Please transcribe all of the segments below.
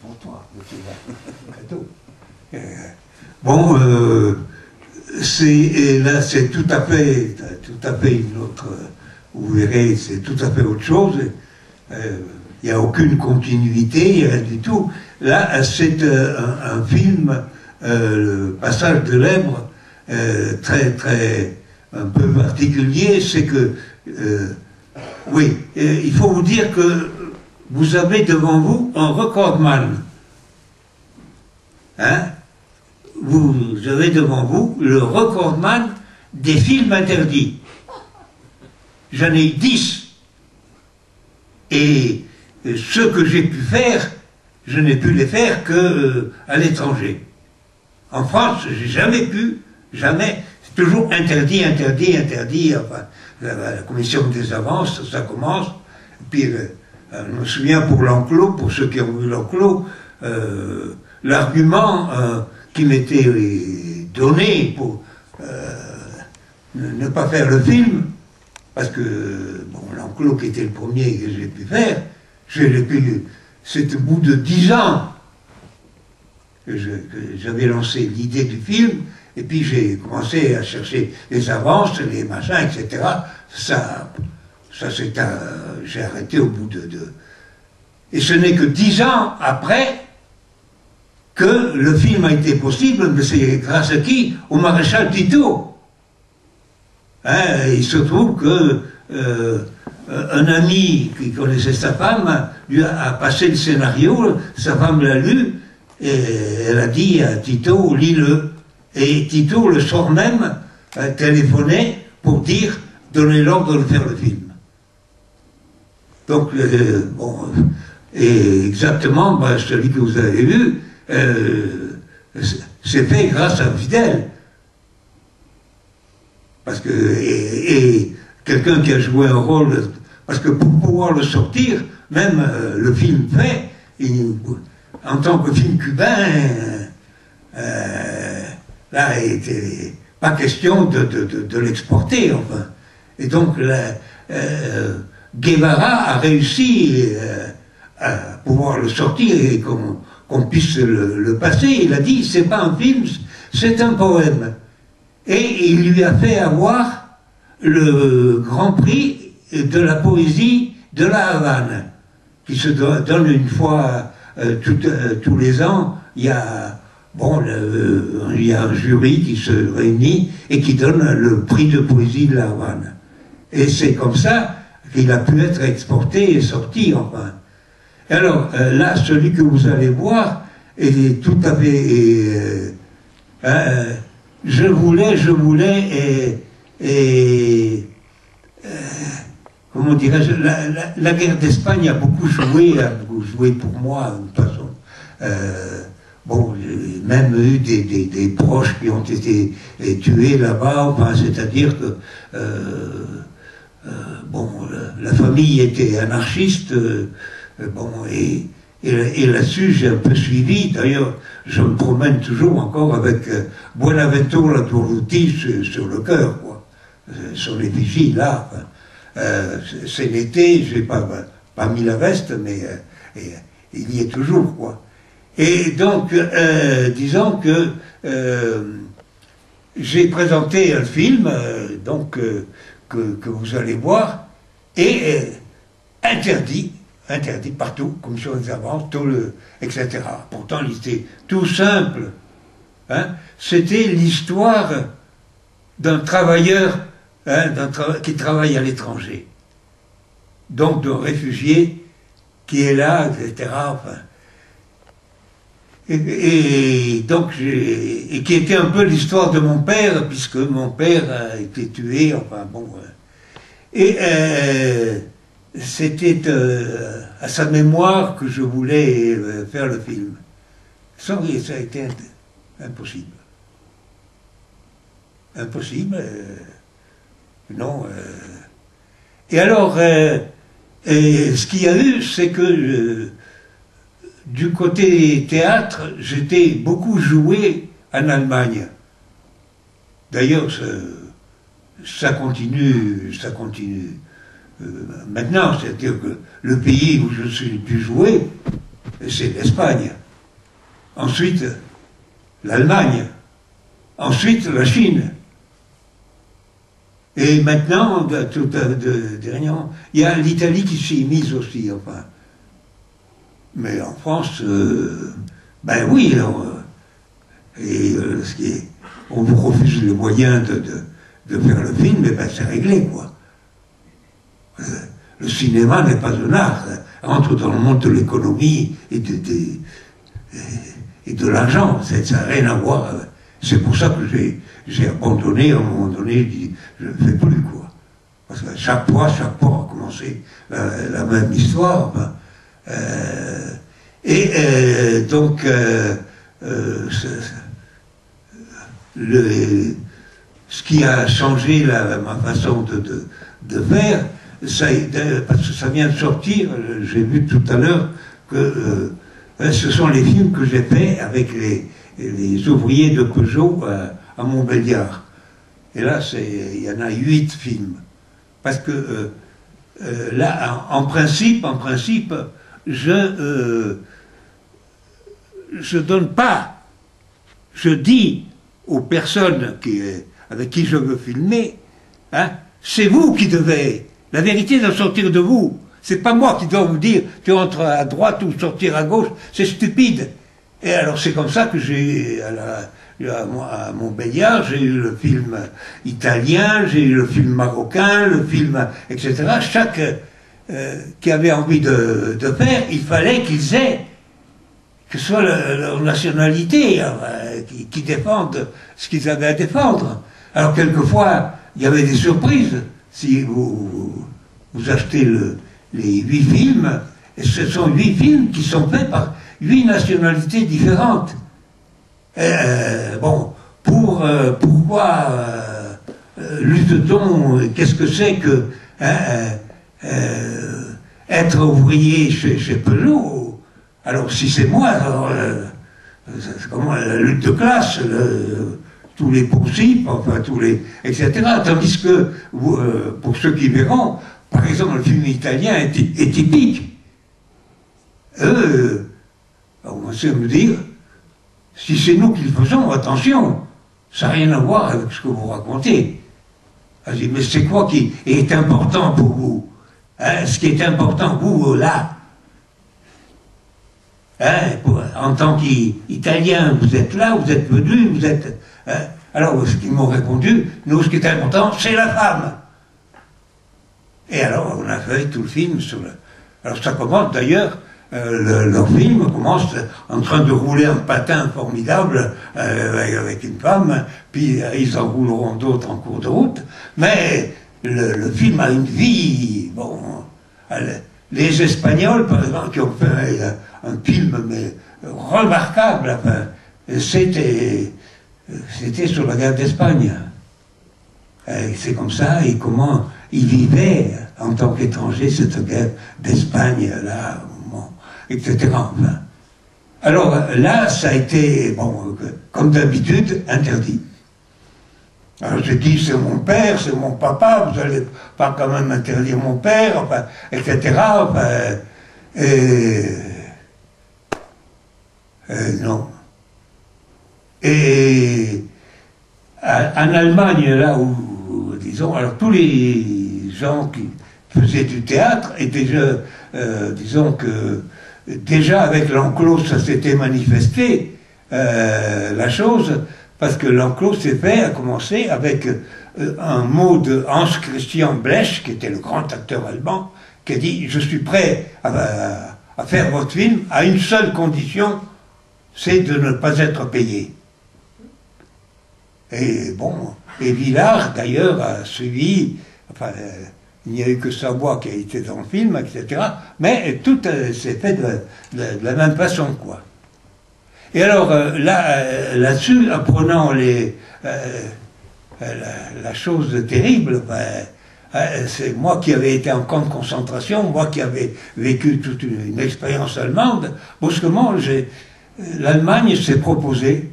pour toi, cadeau. Bon, là, c'est tout à fait une autre. Vous verrez, c'est tout à fait autre chose. Il n'y a aucune continuité, rien du tout. Là, c'est un film, le passage de l'Èbre, un peu particulier, c'est que, oui, il faut vous dire que vous avez devant vous un recordman. Hein? Vous avez devant vous le recordman des films interdits. J'en ai 10. Et ceux que j'ai pu faire, je n'ai pu les faire qu'à l'étranger. En France, j'ai jamais pu, jamais. C'est toujours interdit, interdit, interdit. Enfin, la commission des avances, ça commence. Puis, je me souviens pour l'enclos, pour ceux qui ont vu l'enclos, l'argument qui m'était donné pour ne pas faire le film, parce que bon, l'enclos qui était le premier que j'ai pu faire, c'est au bout de 10 ans que j'avais lancé l'idée du film, et puis j'ai commencé à chercher les avances, les machins, etc. J'ai arrêté au bout de... Et ce n'est que 10 ans après que le film a été possible, mais c'est grâce à qui? Au maréchal Tito. Hein, il se trouve que un ami qui connaissait sa femme lui a passé le scénario, sa femme l'a lu, et elle a dit à Tito, lis-le. Et Tito, le soir même, a téléphoné pour dire, donner l'ordre de faire le film. Donc, bon, et exactement, ben, celui que vous avez vu, c'est fait grâce à Fidel. Parce que, et quelqu'un qui a joué un rôle, parce que pour pouvoir le sortir, même le film fait, en tant que film cubain, là, il n'était pas question de l'exporter, enfin. Et donc, Guevara a réussi à pouvoir le sortir et qu'on puisse le passer. Il a dit, c'est pas un film, c'est un poème. Et il lui a fait avoir le Grand Prix de la poésie de la Havane, qui se donne une fois tous les ans. Il y a, bon, il y a un jury qui se réunit et qui donne le prix de poésie de la Havane. Et c'est comme ça qu'il a pu être exporté et sorti, enfin. Alors, là, celui que vous allez voir, est tout à fait... je voulais, comment dirais-je, la guerre d'Espagne a beaucoup joué pour moi, de toute façon. Bon, j'ai même eu des proches qui ont été tués là-bas, enfin, c'est-à-dire que, bon, la famille était anarchiste, bon, et là-dessus, j'ai un peu suivi. D'ailleurs, je me promène toujours encore avec Buenaventura Durruti sur le cœur, quoi. Sur les vigies, là. C'est l'été, j'ai pas mis la veste, mais il y est toujours, quoi. Et donc, disons que j'ai présenté un film, donc, que vous allez voir, et interdit partout, commission des avances, etc. Pourtant, il était tout simple. Hein? C'était l'histoire d'un travailleur qui travaille à l'étranger. Donc d'un réfugié qui est là, etc. Enfin, et donc, et qui était un peu l'histoire de mon père, puisque mon père a été tué, enfin bon. Et c'était à sa mémoire que je voulais faire le film. Ça a été impossible. Impossible. Non. Et alors, ce qu'il y a eu, c'est que du côté théâtre, j'étais beaucoup joué en Allemagne. D'ailleurs, ça continue maintenant, c'est-à-dire que le pays où je suis le plus joué, c'est l'Espagne. Ensuite, l'Allemagne. Ensuite, la Chine. Et maintenant, dernièrement, il y a l'Italie qui s'y est mise aussi, enfin. Mais en France, ben oui, on vous refuse les moyens de faire le film, et ben c'est réglé, quoi. Le cinéma n'est pas un art, entre dans le monde de l'économie et de l'argent, ça n'a rien à voir. C'est pour ça que j'ai abandonné, à un moment donné, je dis, je ne fais plus, quoi. Parce que chaque fois, on a commencé la même histoire. Ben, donc, ce qui a changé ma façon de faire, parce que ça vient de sortir, j'ai vu tout à l'heure que ce sont les films que j'ai faits avec les ouvriers de Peugeot à Montbéliard. Et là, il y en a 8 films. Parce que là, en principe, je donne pas, je dis aux personnes avec qui je veux filmer, hein, c'est vous qui devez, la vérité doit sortir de vous. C'est pas moi qui dois vous dire, tu entres à droite ou sortir à gauche, c'est stupide. Et alors c'est comme ça que j'ai, à Montbéliard, j'ai eu le film italien, j'ai eu le film marocain, le film, etc. Chaque qui avait envie de faire, il fallait qu'ils aient, que ce soit leur nationalité, qui défendent ce qu'ils avaient à défendre. Alors quelquefois, il y avait des surprises. Si vous achetez les 8 films, et ce sont 8 films qui sont faits par 8 nationalités différentes. Bon, pourquoi lutte-t-on, qu'est-ce que c'est que être ouvrier chez Peugeot? Alors si c'est moi, alors c'est comme la lutte de classe, tous les principes, enfin tous les, etc. Tandis que pour ceux qui verront, par exemple, le film italien est typique. On sait me dire, si c'est nous qui le faisons, attention, ça n'a rien à voir avec ce que vous racontez. Je dis, mais c'est quoi qui est important pour vous, hein, ce qui est important pour vous, là, hein, en tant qu'Italien, vous êtes là, vous êtes venu, vous êtes... Hein, alors, ce qu'ils m'ont répondu, nous, ce qui est important, c'est la femme. Et alors, on a fait tout le film sur le... Alors, ça commence d'ailleurs... leur film commence en train de rouler un patin formidable avec une femme, puis ils en rouleront d'autres en cours de route, mais le film a une vie. Bon, les Espagnols, par exemple, qui ont fait un film mais remarquable, enfin, c'était sur la guerre d'Espagne. C'est comme ça, et comment ils vivaient en tant qu'étrangers cette guerre d'Espagne, là, etc. Enfin. Alors là, ça a été, bon, comme d'habitude, interdit. Alors j'ai dit, c'est mon père, c'est mon papa, vous n'allez pas quand même interdire mon père, enfin, etc. Enfin, non. Et en Allemagne, là où, disons, alors tous les gens qui faisaient du théâtre étaient déjà, disons que, déjà avec l'enclos, ça s'était manifesté, la chose, parce que l'enclos a commencé avec un mot de Hans Christian Blech, qui était le grand acteur allemand, qui a dit « Je suis prêt à faire votre film à une seule condition, c'est de ne pas être payé. » Et bon, et Villard, d'ailleurs, a suivi, enfin, il n'y a eu que sa voix qui a été dans le film, etc. Mais tout s'est fait de la même façon, quoi. Et alors, là-dessus, apprenant la chose terrible, c'est moi qui avais été en camp de concentration, moi qui avais vécu toute une expérience allemande, brusquement, l'Allemagne s'est proposée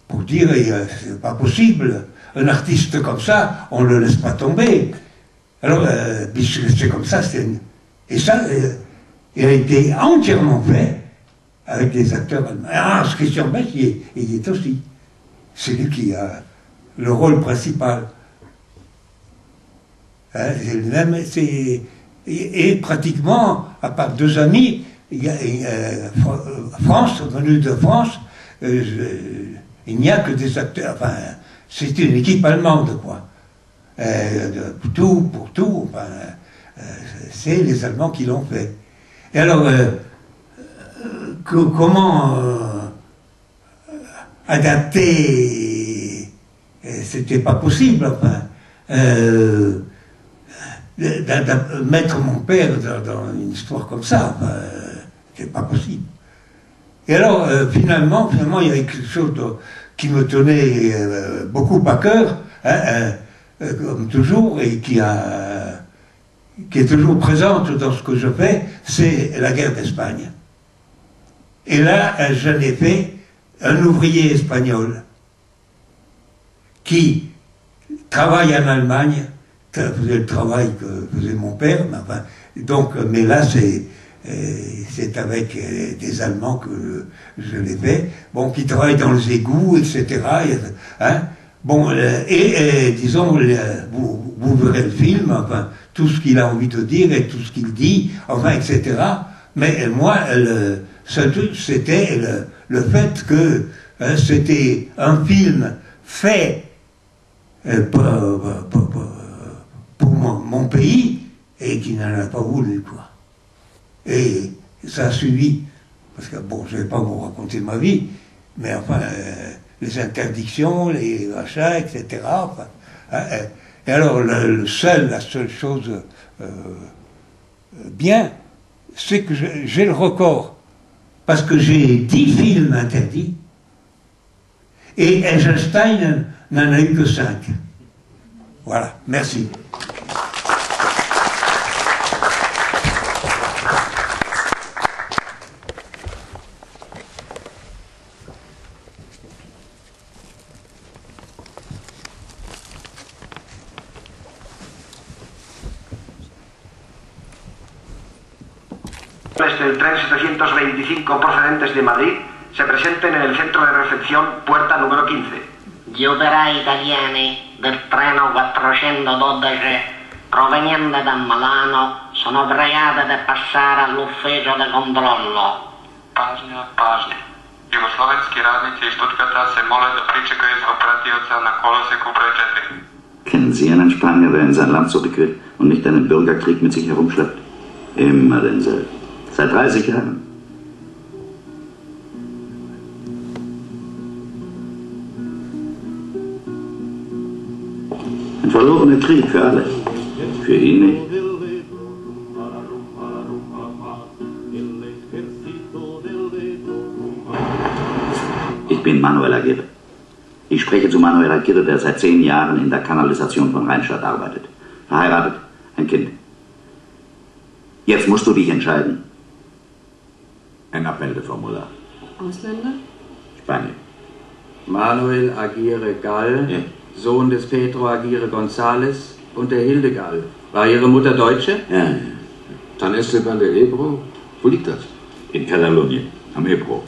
pour dire, c'est pas possible, un artiste comme ça, on ne le laisse pas tomber. Alors, c'est comme ça, et ça, Il a été entièrement fait avec des acteurs allemands. Ah, Christian Bech, il y est aussi. C'est lui qui a le rôle principal. Hein, et pratiquement, à part 2 amis, il y a, France, venu de France, il n'y a que des acteurs, enfin, c'est une équipe allemande, quoi. Pour tout, enfin, c'est les Allemands qui l'ont fait. Et alors, comment adapter, c'était pas possible, enfin, mettre mon père dans une histoire comme ça, c'est pas possible. Et alors, finalement, il y avait quelque chose qui me tenait beaucoup à cœur, hein, comme toujours, et qui est toujours présente dans ce que je fais, c'est la guerre d'Espagne. Et là, j'en ai fait un ouvrier espagnol qui travaille en Allemagne, faisait le travail que faisait mon père, mais enfin, donc, mais là c'est avec des Allemands que je l'ai fait, bon, qui travaillent dans les égouts, etc. Hein, bon, disons, vous verrez le film, enfin, tout ce qu'il a envie de dire et tout ce qu'il dit, enfin, etc. Mais moi, c'était le fait que c'était un film fait pour mon pays et qui n'en a pas voulu, quoi. Et ça a suivi, parce que bon, je ne vais pas vous raconter ma vie, mais enfin, les interdictions, les achats, etc. Enfin, et alors, la seule chose bien, c'est que j'ai le record, parce que j'ai 10 films interdits, et Eisenstein n'en a eu que 5. Voilà, merci. Del tren 725 procedentes de Madrid se presenten en el centro de recepción puerta número 15. Gli operai italiani del treno 412 proveniente da Milano sono pregati di passare all'ufficio di controllo. Pažnja, pažnja. Jugoslovenski radnici iz Stuttgarta se mole da pričekaju za opratioca na koloseku broj 4. Kennen Sie einen Spanier, der in sein Land zurück will und nicht einen Bürgerkrieg mit sich herumschleppt? Immer denselben. Seit 30 Jahren. Ein verlorener Krieg für alle. Für ihn nicht. Ich bin Manuel Aguirre. Ich spreche zu Manuel Aguirre, der seit 10 Jahren in der Kanalisation von Rheinstadt arbeitet. Verheiratet, ein Kind. Jetzt musst du dich entscheiden. Ein Abmeldeformular. Ausländer? Spanien. Manuel Aguirre Gall, Ja. Sohn des Pedro Aguirre González und der Hilde Gall. War Ihre Mutter Deutsche? Ja. San Esteban del Ebro? Wo liegt das? In Katalonien, am Ebro.